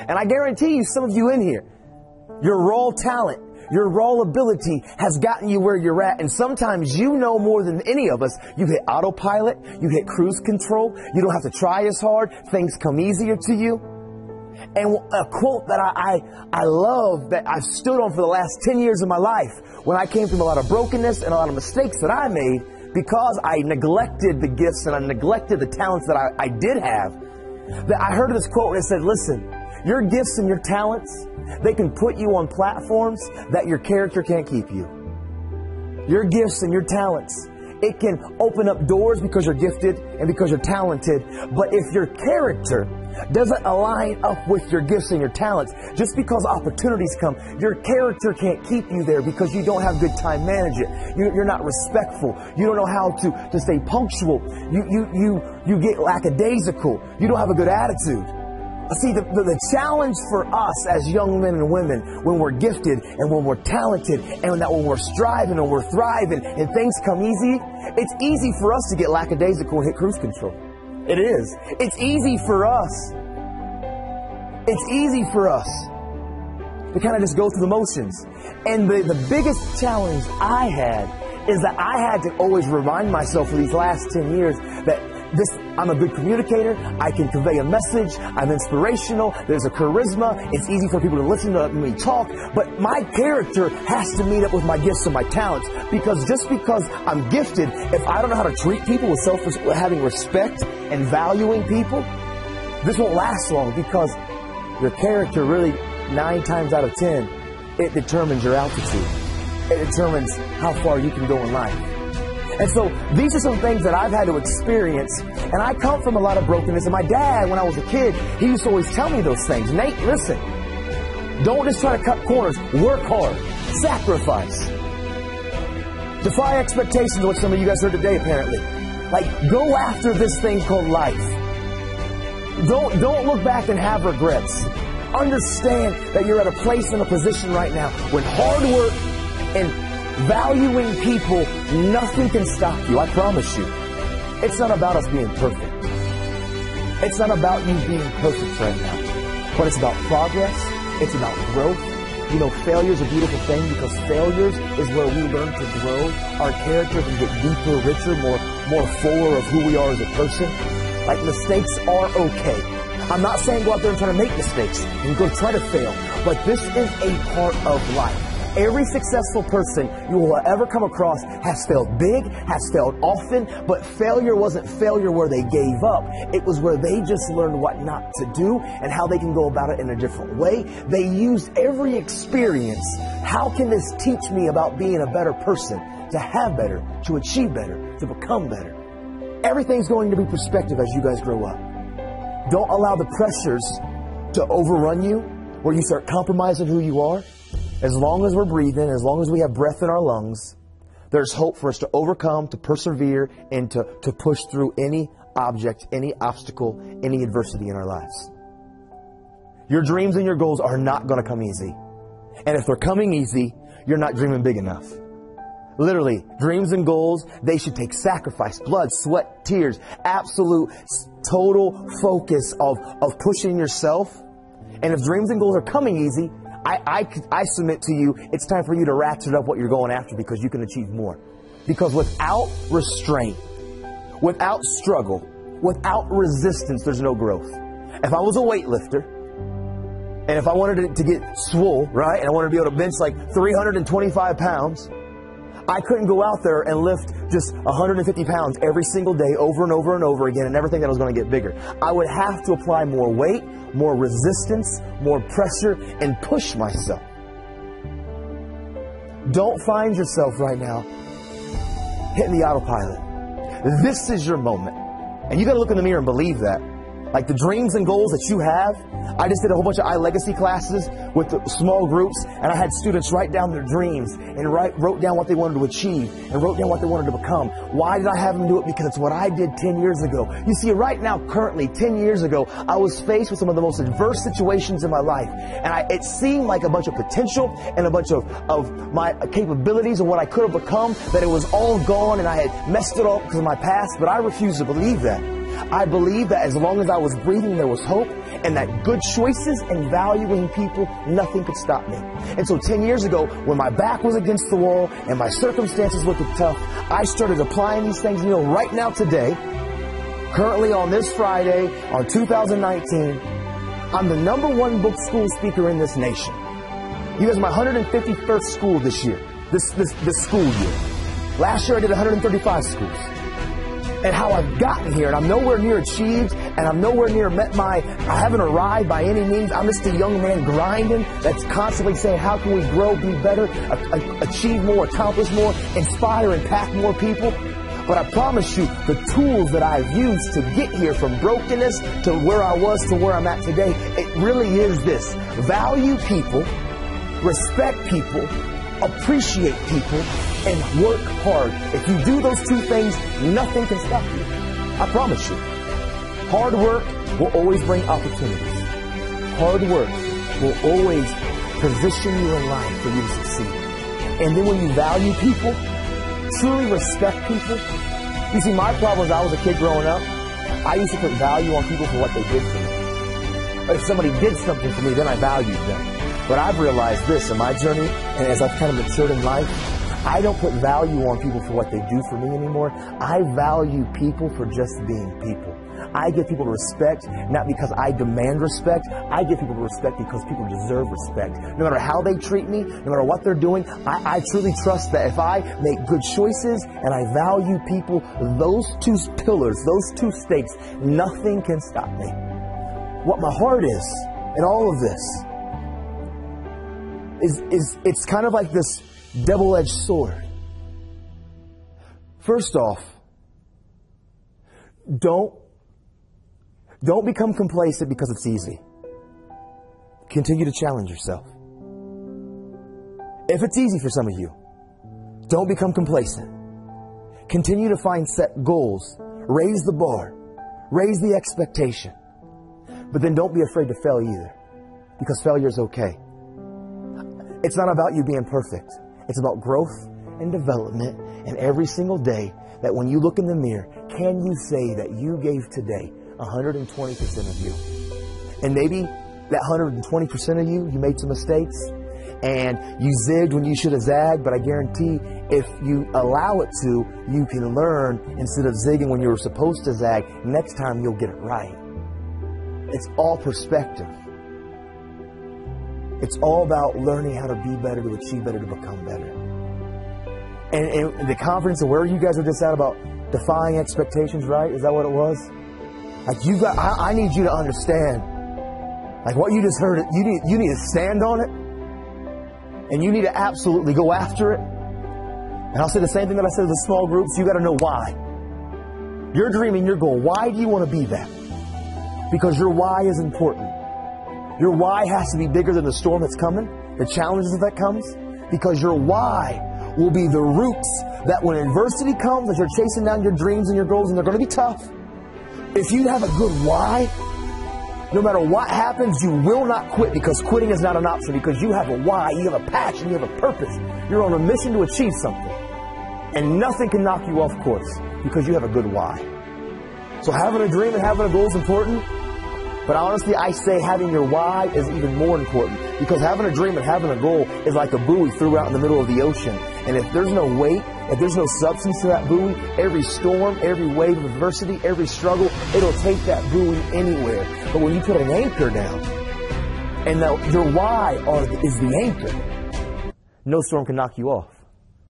And I guarantee you, some of you in here, your raw talent, your raw ability has gotten you where you're at. And sometimes you know more than any of us. You hit autopilot, you hit cruise control, you don't have to try as hard, things come easier to you. And a quote that I love, that I've stood on for the last 10 years of my life, when I came through a lot of brokenness and a lot of mistakes that I made, because I neglected the gifts and I neglected the talents that I did have, that I heard this quote and it said, listen, your gifts and your talents, they can put you on platforms that your character can't keep you. Your gifts and your talents, it can open up doors because you're gifted and because you're talented. But if your character doesn't align up with your gifts and your talents, just because opportunities come, your character can't keep you there because you don't have good time management. You're not respectful. You don't know how to stay punctual. You get lackadaisical. You don't have a good attitude. See, the challenge for us as young men and women, when we're gifted and when we're talented and that when we're striving and we're thriving and things come easy, it's easy for us to get lackadaisical and hit cruise control. It is. It's easy for us. It's easy for us to kind of just go through the motions. And the biggest challenge I had is that I had to always remind myself for these last 10 years that I'm a good communicator. I can convey a message. I'm inspirational. There's a charisma. It's easy for people to listen to me talk. But my character has to meet up with my gifts and my talents. Because just because I'm gifted, if I don't know how to treat people with having respect and valuing people, this won't last long, because your character really, 9 times out of 10, it determines your altitude. It determines how far you can go in life. And so these are some things that I've had to experience. And I come from a lot of brokenness. And my dad, when I was a kid, he used to always tell me those things. Nate, listen, don't just try to cut corners. Work hard. Sacrifice. Defy expectations, which some of you guys heard today, apparently. Like, go after this thing called life. Don't look back and have regrets. Understand that you're at a place and a position right now when hard work and valuing people, nothing can stop you. I promise you. It's not about us being perfect. It's not about you being perfect right now. But it's about progress. It's about growth. You know, failure is a beautiful thing, because failures is where we learn to grow. Our character can get deeper, richer, more fuller of who we are as a person. Like, mistakes are okay. I'm not saying go out there and try to make mistakes and go try to fail. But this is a part of life. Every successful person you will ever come across has failed big, has failed often, but failure wasn't failure where they gave up. It was where they just learned what not to do and how they can go about it in a different way. They used every experience. How can this teach me about being a better person, to have better, to achieve better, to become better? Everything's going to be perspective as you guys grow up. Don't allow the pressures to overrun you, where you start compromising who you are. As long as we're breathing, as long as we have breath in our lungs, there's hope for us to overcome, to persevere, and to push through any object, any obstacle, any adversity in our lives. Your dreams and your goals are not going to come easy. And if they're coming easy, you're not dreaming big enough. Literally, dreams and goals, they should take sacrifice, blood, sweat, tears, absolute, total focus of pushing yourself. And if dreams and goals are coming easy, I submit to you, it's time for you to ratchet up what you're going after, because you can achieve more. Because without restraint, without struggle, without resistance, there's no growth. If I was a weightlifter, and if I wanted to get swole, right, and I wanted to be able to bench like 325 pounds, I couldn't go out there and lift just 150 pounds every single day over and over and over again and never think that I was going to get bigger. I would have to apply more weight, more resistance, more pressure, and push myself. Don't find yourself right now hitting the autopilot. This is your moment. And you got to look in the mirror and believe that. Like the dreams and goals that you have. I just did a whole bunch of iLegacy classes with the small groups, and I had students write down their dreams and wrote down what they wanted to achieve and wrote down what they wanted to become. Why did I have them do it? Because it's what I did 10 years ago. You see, right now, currently, 10 years ago, I was faced with some of the most adverse situations in my life. And it seemed like a bunch of potential and a bunch of my capabilities and what I could have become, that it was all gone and I had messed it up because of my past, but I refused to believe that. I believed that as long as I was breathing, there was hope, and that good choices and valuing people, nothing could stop me. And so 10 years ago, when my back was against the wall and my circumstances looked tough, I started applying these things. You know, right now today, currently on this Friday, on 2019, I'm the #1 book school speaker in this nation. You guys are my 151st school this year, this school year. Last year I did 135 schools. And how I've gotten here, and I'm nowhere near achieved, and I'm nowhere near I haven't arrived by any means. I'm just a young man grinding that's constantly saying, how can we grow, be better, achieve more, accomplish more, inspire, impact more people? But I promise you, the tools that I've used to get here from brokenness to where I was to where I'm at today, it really is this. Value people, respect people, appreciate people, and work hard. If you do those two things, nothing can stop you. I promise you. Hard work will always bring opportunities. Hard work will always position you in life for you to succeed. And then when you value people, truly respect people. You see, my problem is I was a kid growing up. I used to put value on people for what they did for me. If somebody did something for me, then I valued them. But I've realized this in my journey, and as I've kind of matured in life, I don't put value on people for what they do for me anymore. I value people for just being people. I give people respect, not because I demand respect. I give people respect because people deserve respect. No matter how they treat me, no matter what they're doing, I truly trust that if I make good choices and I value people, those two pillars, those two stakes, nothing can stop me. What my heart is in all of this is it's kind of like this double-edged sword. First off, don't become complacent because it's easy. Continue to challenge yourself. If it's easy for some of you, don't become complacent. Continue to find set goals. Raise the bar. Raise the expectation. But then don't be afraid to fail either, because failure is okay. It's not about you being perfect. It's about growth and development, and every single day that when you look in the mirror, can you say that you gave today 120% of you? And maybe that 120% of you made some mistakes and you zigged when you should have zagged, but I guarantee if you allow it to, you can learn instead of zigging when you were supposed to zag. Next time you'll get it right. It's all perspective. It's all about learning how to be better, to achieve better, to become better. And the confidence of where you guys are just at about defying expectations, right? Is that what it was? Like I need you to understand, like what you just heard, you need to stand on it, and you need to absolutely go after it. And I'll say the same thing that I said to the small groups. You got to know why. You're dreaming, you're going, why do you want to be that? Because your why is important. Your why has to be bigger than the storm that's coming, the challenges that comes, because your why will be the roots that when adversity comes, as you're chasing down your dreams and your goals, and they're going to be tough, if you have a good why, no matter what happens, you will not quit, because quitting is not an option, because you have a why, you have a passion, you have a purpose. You're on a mission to achieve something. And nothing can knock you off course because you have a good why. So having a dream and having a goal is important. But honestly, I say having your why is even more important, because having a dream and having a goal is like a buoy threw out in the middle of the ocean. And if there's no weight, if there's no substance to that buoy, every storm, every wave of adversity, every struggle, it'll take that buoy anywhere. But when you put an anchor down, and your why is the anchor, no storm can knock you off.